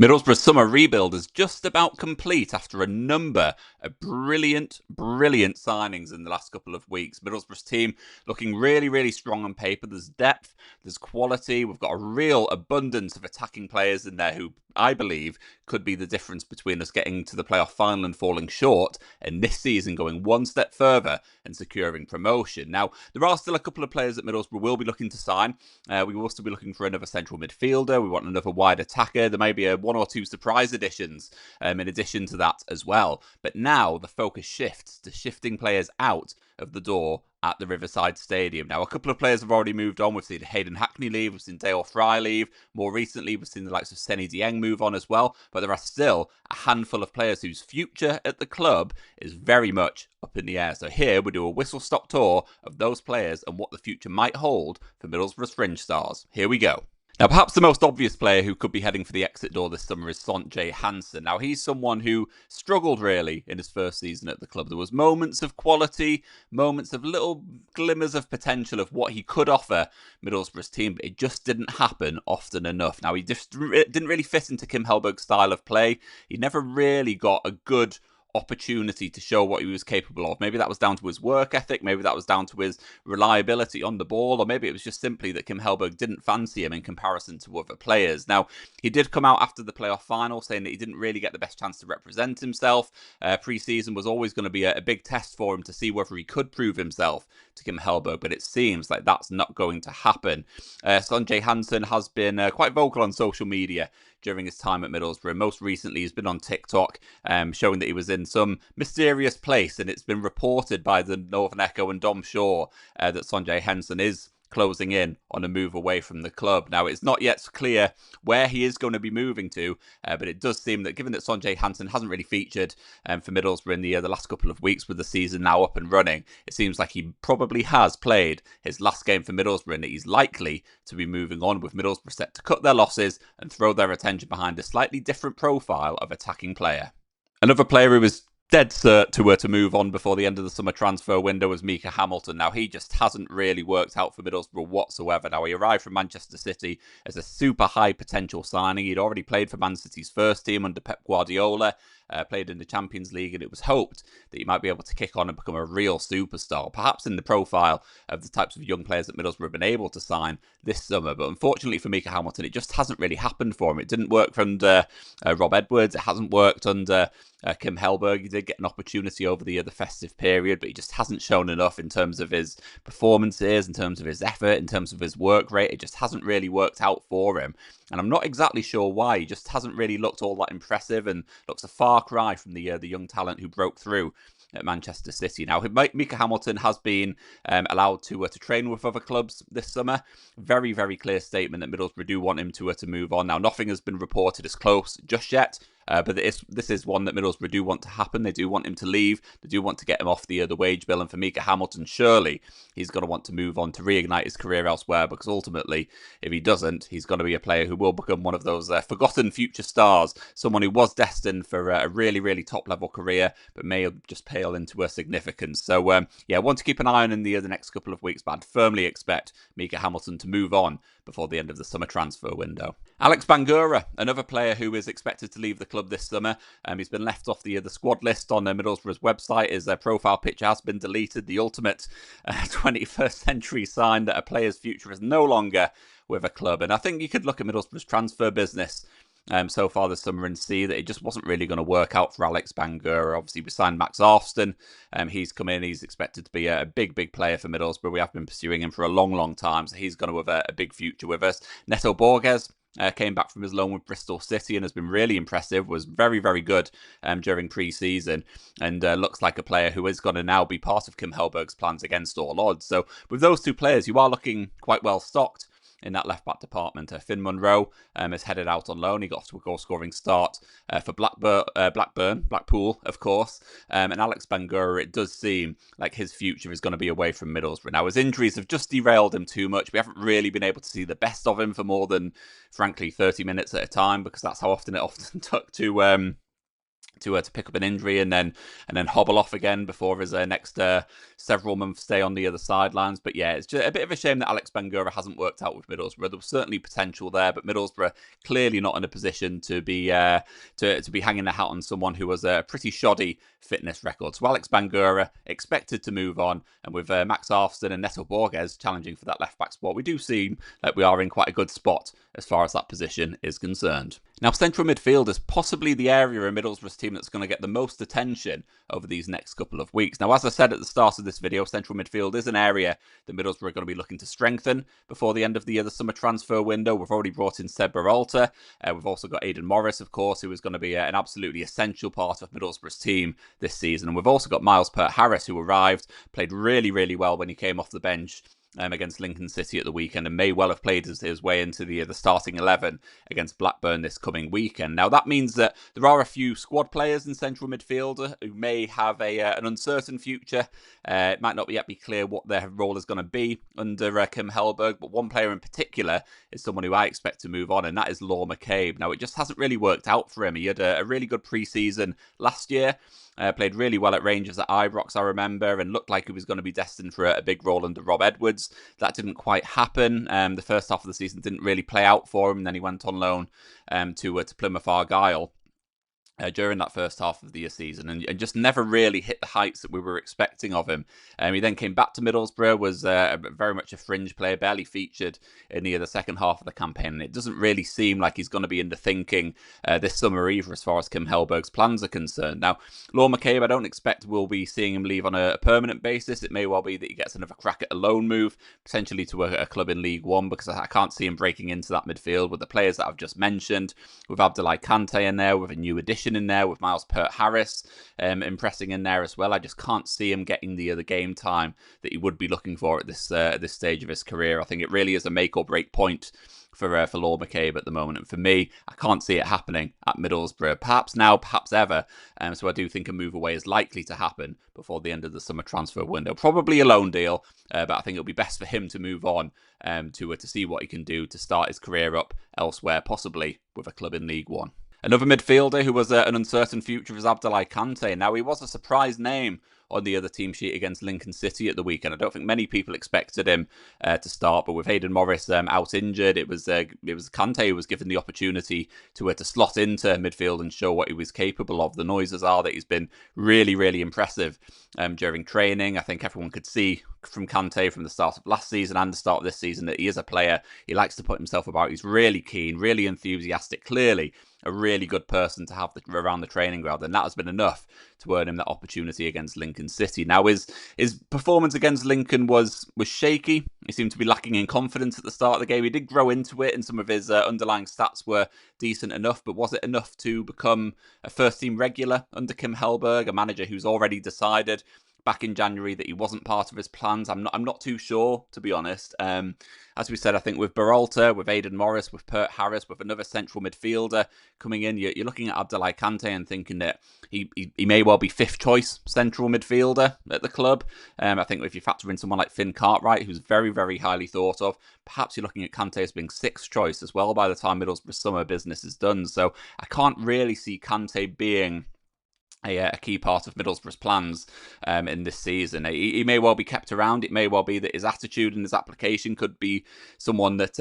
Middlesbrough's summer rebuild is just about complete after a number of brilliant signings in the last couple of weeks. Middlesbrough's team looking really strong on paper. There's depth, there's quality. We've got a real abundance of attacking players in there who I believe could be the difference between us getting to the playoff final and falling short, and this season going one step further and securing promotion. Now, there are still a couple of players that Middlesbrough will be looking to sign. We will also be looking for another central midfielder. We want another wide attacker. There may be one or two surprise additions in addition to that as well. But now the focus shifts to shifting players out of the door at the Riverside Stadium. Now, a couple of players have already moved on. We've seen Hayden Hackney leave. We've seen Dale Fry leave. More recently, we've seen the likes of Seny Dieng move on as well. But there are still a handful of players whose future at the club is very much up in the air. So here we do a whistle-stop tour of those players and what the future might hold for Middlesbrough's fringe stars. Here we go. Now, perhaps the most obvious player who could be heading for the exit door this summer is Sondre Hansen. Now, he's someone who struggled really in his first season at the club. There was moments of quality, moments of little glimmers of potential of what he could offer Middlesbrough's team, but it just didn't happen often enough. Now, he just didn't really fit into Kim Hellberg's style of play. He never really got a good opportunity to show what he was capable of. Maybe that was down to his work ethic, maybe that was down to his reliability on the ball, or maybe it was just simply that Kim Hellberg didn't fancy him in comparison to other players. Now, he did come out after the playoff final saying that he didn't really get the best chance to represent himself. Pre-season was always going to be a big test for him to see whether he could prove himself to Kim Hellberg, but it seems like that's not going to happen. Sondre Hansen has been quite vocal on social media during his time at Middlesbrough. Most recently, he's been on TikTok showing that he was in some mysterious place, and it's been reported by the Northern Echo and Dom Shaw that Sondre Hansen is closing in on a move away from the club. Now, it's not yet clear where he is going to be moving to, but it does seem that given that Sondre Hansen hasn't really featured for Middlesbrough in the last couple of weeks with the season now up and running, it seems like he probably has played his last game for Middlesbrough and that he's likely to be moving on, with Middlesbrough set to cut their losses and throw their attention behind a slightly different profile of attacking player. Another player who was dead cert to move on before the end of the summer transfer window was Mika Hamilton. Now, he just hasn't really worked out for Middlesbrough whatsoever. Now, he arrived from Manchester City as a super high potential signing. He'd already played for Man City's first team under Pep Guardiola, played in the Champions League, and it was hoped that he might be able to kick on and become a real superstar, perhaps in the profile of the types of young players that Middlesbrough have been able to sign this summer. But unfortunately for Mika Hamilton, it just hasn't really happened for him. It didn't work under Rob Edwards. It hasn't worked under Kim Hellberg. He did get an opportunity over the festive period, but he just hasn't shown enough in terms of his performances, in terms of his effort, in terms of his work rate. It just hasn't really worked out for him. And I'm not exactly sure why. He just hasn't really looked all that impressive and looks a far cry from the young talent who broke through at Manchester City. Now, Mika Hamilton has been allowed to train with other clubs this summer. Very clear statement that Middlesbrough do want him to move on. Now, nothing has been reported as close just yet. But this is one that Middlesbrough do want to happen. They do want him to leave. They do want to get him off the wage bill. And for Mika Hamilton, surely he's going to want to move on to reignite his career elsewhere, because ultimately, if he doesn't, he's going to be a player who will become one of those forgotten future stars, someone who was destined for a really top-level career, but may have just pale into significance. So, want to keep an eye on in the next couple of weeks, but I'd firmly expect Mika Hamilton to move on before the end of the summer transfer window. Alex Bangura, another player who is expected to leave the club this summer. He's been left off the squad list on Middlesbrough's website. His profile picture has been deleted. The ultimate 21st century sign that a player's future is no longer with a club. And I think you could look at Middlesbrough's transfer business so far this summer and see that it just wasn't really going to work out for Alex Bangura. Obviously, we signed Max Arfsten. He's come in. He's expected to be a big player for Middlesbrough. We have been pursuing him for a long time, so he's going to have a big future with us. Neto Borges came back from his loan with Bristol City and has been really impressive, was very good during pre-season, and looks like a player who is going to now be part of Kim Hellberg's plans against all odds. So with those two players, you are looking quite well stocked in that left-back department. Finn Munro is headed out on loan. He got off to a goal-scoring start for Blackpool, of course. And Alex Bangura, it does seem like his future is going to be away from Middlesbrough. Now, his injuries have just derailed him too much. We haven't really been able to see the best of him for more than, frankly, 30 minutes at a time, because that's how often it took to to pick up an injury and then hobble off again before his next several months stay on the other sidelines. But yeah, it's just a bit of a shame that Alex Bangura hasn't worked out with Middlesbrough. There was certainly potential there, but Middlesbrough clearly not in a position to be to be hanging their hat on someone who has a pretty shoddy fitness record. So Alex Bangura expected to move on, and with Max Arfsten and Neto Borges challenging for that left back spot, we do seem like we are in quite a good spot as far as that position is concerned. Now, central midfield is possibly the area in Middlesbrough's team that's going to get the most attention over these next couple of weeks. Now, as I said at the start of this video, central midfield is an area that Middlesbrough are going to be looking to strengthen before the end of the summer transfer window. We've already brought in Seb Berhalter. We've also got Aidan Morris, of course, who is going to be an absolutely essential part of Middlesbrough's team this season. And we've also got Miles Peart-Harris, who arrived, played really, really well when he came off the bench against Lincoln City at the weekend, and may well have played his way into the starting 11 against Blackburn this coming weekend. Now, that means that there are a few squad players in central midfield who may have an uncertain future. It might not yet be clear what their role is going to be under Kim Hellberg, but one player in particular is someone who I expect to move on, and that is Law McCabe. Now, it just hasn't really worked out for him. He had a really good pre-season last year. Played really well at Rangers at Ibrox, I remember, and looked like he was going to be destined for a big role under Rob Edwards. That didn't quite happen. The first half of the season didn't really play out for him, and then he went on loan to Plymouth Argyle during that first half of the season, and just never really hit the heights that we were expecting of him. He then came back to Middlesbrough, was very much a fringe player, barely featured in the second half of the campaign, and it doesn't really seem like he's going to be in the thinking this summer either as far as Kim Hellberg's plans are concerned. Now, Law McCabe, I don't expect we'll be seeing him leave on a permanent basis. It may well be that he gets another crack at a loan move, potentially to a club in League One, because I can't see him breaking into that midfield with the players that I've just mentioned, with Abdoulaye Kante in there, with a new addition in there, with Miles Peart-Harris impressing in there as well. I just can't see him getting the game time that he would be looking for at this stage of his career. I think it really is a make or break point for Law McCabe at the moment. And for me, I can't see it happening at Middlesbrough. Perhaps now, perhaps ever. So I do think a move away is likely to happen before the end of the summer transfer window. Probably a loan deal, but I think it'll be best for him to move on to see what he can do to start his career up elsewhere, possibly with a club in League One. Another midfielder who was an uncertain future is Abdoulaye Kante. Now, he was a surprise name on the other team sheet against Lincoln City at the weekend. I don't think many people expected him to start, but with Aidan Morris out injured, it was Kante who was given the opportunity to slot into midfield and show what he was capable of. The noises are that he's been really, really impressive during training. I think everyone could see from Kante from the start of last season and the start of this season that he is a player. He likes to put himself about. He's really keen, really enthusiastic, clearly a really good person to have around the training ground, and that has been enough to earn him that opportunity against Lincoln City. Now, his performance against Lincoln was shaky. He seemed to be lacking in confidence at the start of the game. He did grow into it, and some of his underlying stats were decent enough, but was it enough to become a first-team regular under Kim Hellberg, a manager who's already decided back in January that he wasn't part of his plans? I'm not too sure, to be honest. As we said, I think with Berhalter, with Aidan Morris, with Peart-Harris, with another central midfielder coming in, you're looking at Abdoulaye Kante and thinking that he may well be fifth choice central midfielder at the club. I think if you factor in someone like Finn Cartwright, who's very, very highly thought of, perhaps you're looking at Kante as being sixth choice as well by the time Middlesbrough summer business is done. So I can't really see Kante being a key part of Middlesbrough's plans in this season. He may well be kept around. It may well be that his attitude and his application could be someone that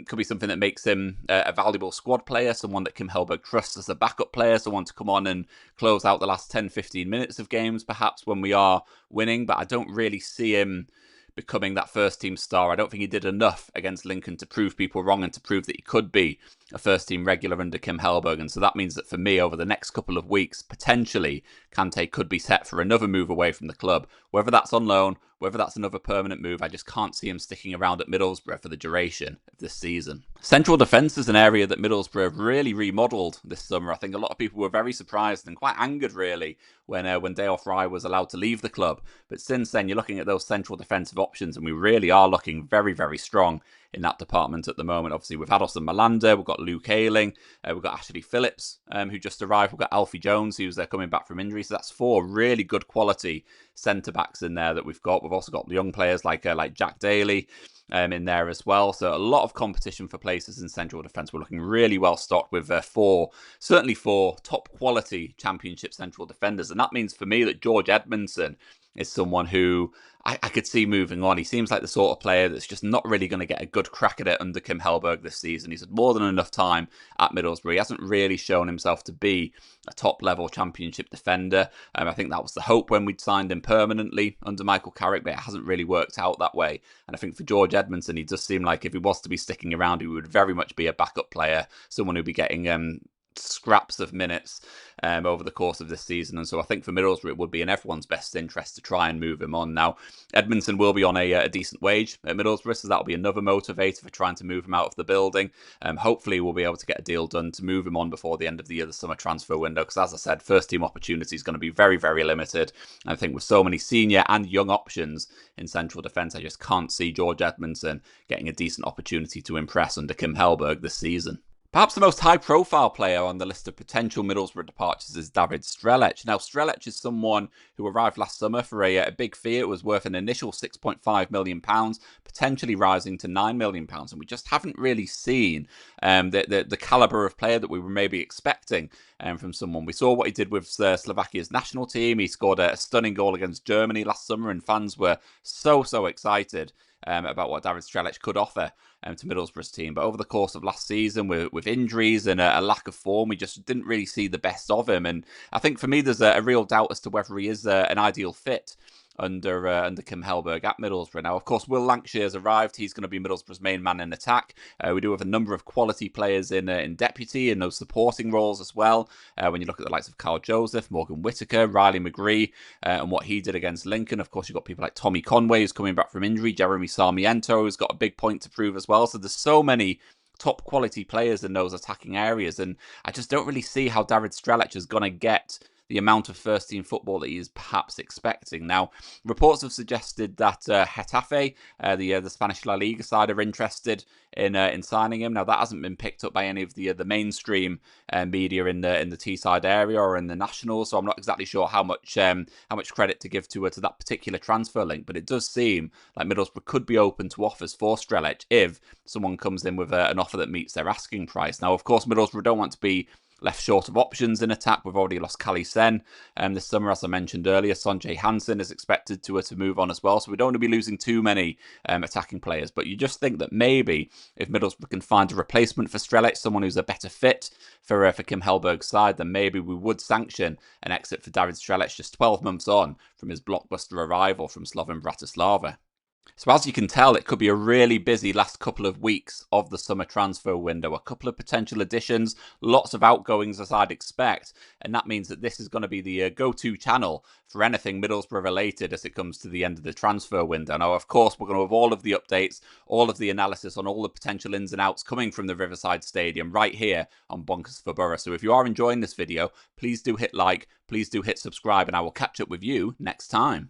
could be something that makes him a valuable squad player, someone that Kim Hellberg trusts as a backup player, someone to come on and close out the last 10-15 minutes of games, perhaps when we are winning. But I don't really see him becoming that first team star. I don't think he did enough against Lincoln to prove people wrong and to prove that he could be a first team regular under Kim Hellberg. And so that means that for me, over the next couple of weeks, potentially Kante could be set for another move away from the club. Whether that's on loan, whether that's another permanent move, I just can't see him sticking around at Middlesbrough for the duration of this season. Central defence is an area that Middlesbrough have really remodelled this summer. I think a lot of people were very surprised and quite angered, really, when Dale Fry was allowed to leave the club. But since then, you're looking at those central defensive options, and we really are looking very, very strong in that department at the moment. Obviously, we've had Austin Malander, we've got Luke Ayling, we've got Ashley Phillips, who just arrived, we've got Alfie Jones, who's coming back from injury. So that's four really good quality centre-backs in there that we've got. We've also got young players like Jack Daly, in there as well. So a lot of competition for places in central defence. We're looking really well stocked with certainly four top quality Championship central defenders. And that means for me that George Edmondson is someone who I could see moving on. He seems like the sort of player that's just not really going to get a good crack at it under Kim Hellberg this season. He's had more than enough time at Middlesbrough. He hasn't really shown himself to be a top-level Championship defender. I think that was the hope when we'd signed him permanently under Michael Carrick, but it hasn't really worked out that way. And I think for George Edmondson, he does seem like if he was to be sticking around, he would very much be a backup player, someone who'd be getting scraps of minutes over the course of this season. And so I think for Middlesbrough, it would be in everyone's best interest to try and move him on. Now, Edmondson will be on a decent wage at Middlesbrough, so that'll be another motivator for trying to move him out of the building. Hopefully, we'll be able to get a deal done to move him on before the end of the year, the summer transfer window, because as I said, first team opportunity is going to be very, very limited. And I think with so many senior and young options in central defence, I just can't see George Edmondson getting a decent opportunity to impress under Kim Hellberg this season. Perhaps the most high-profile player on the list of potential Middlesbrough departures is David Strelec. Now, Strelec is someone who arrived last summer for a big fee. It was worth an initial £6.5 million, potentially rising to £9 million, and we just haven't really seen the calibre of player that we were maybe expecting from someone. We saw what he did with Slovakia's national team. He scored a stunning goal against Germany last summer, and fans were so excited about what David Strelec could offer to Middlesbrough's team. But over the course of last season, with injuries and a lack of form, we just didn't really see the best of him. And I think for me, there's a real doubt as to whether he is an ideal fit under Kim Hellberg at Middlesbrough. Now, of course, Will Lankshear's arrived. He's going to be Middlesbrough's main man in attack. We do have a number of quality players in deputy and those supporting roles as well. When you look at the likes of Carl Joseph, Morgan Whittaker, Riley McGree, and what he did against Lincoln. Of course, you've got people like Tommy Conway, who's coming back from injury. Jeremy Sarmiento, who's got a big point to prove as well. So there's so many top quality players in those attacking areas, and I just don't really see how David Strelec is going to get the amount of first-team football that he is perhaps expecting. Now, reports have suggested that Getafe, the Spanish La Liga side, are interested in signing him. Now, that hasn't been picked up by any of the mainstream media in the Teesside area or in the Nationals, so I'm not exactly sure how much credit to give to that particular transfer link. But it does seem like Middlesbrough could be open to offers for Strelec if someone comes in with an offer that meets their asking price. Now, of course, Middlesbrough don't want to be left short of options in attack. We've already lost Kali Sen this summer, as I mentioned earlier. Sanjay Hansen is expected to move on as well, so we don't want to be losing too many attacking players. But you just think that maybe if Middlesbrough can find a replacement for Strelec, someone who's a better fit for Kim Hellberg's side, then maybe we would sanction an exit for David Strelec just 12 months on from his blockbuster arrival from Slovan Bratislava. So as you can tell, it could be a really busy last couple of weeks of the summer transfer window. A couple of potential additions, lots of outgoings as I'd expect. And that means that this is going to be the go-to channel for anything Middlesbrough related as it comes to the end of the transfer window. Now, of course, we're going to have all of the updates, all of the analysis on all the potential ins and outs coming from the Riverside Stadium right here on Bonkers for Boro. So if you are enjoying this video, please do hit like, please do hit subscribe, and I will catch up with you next time.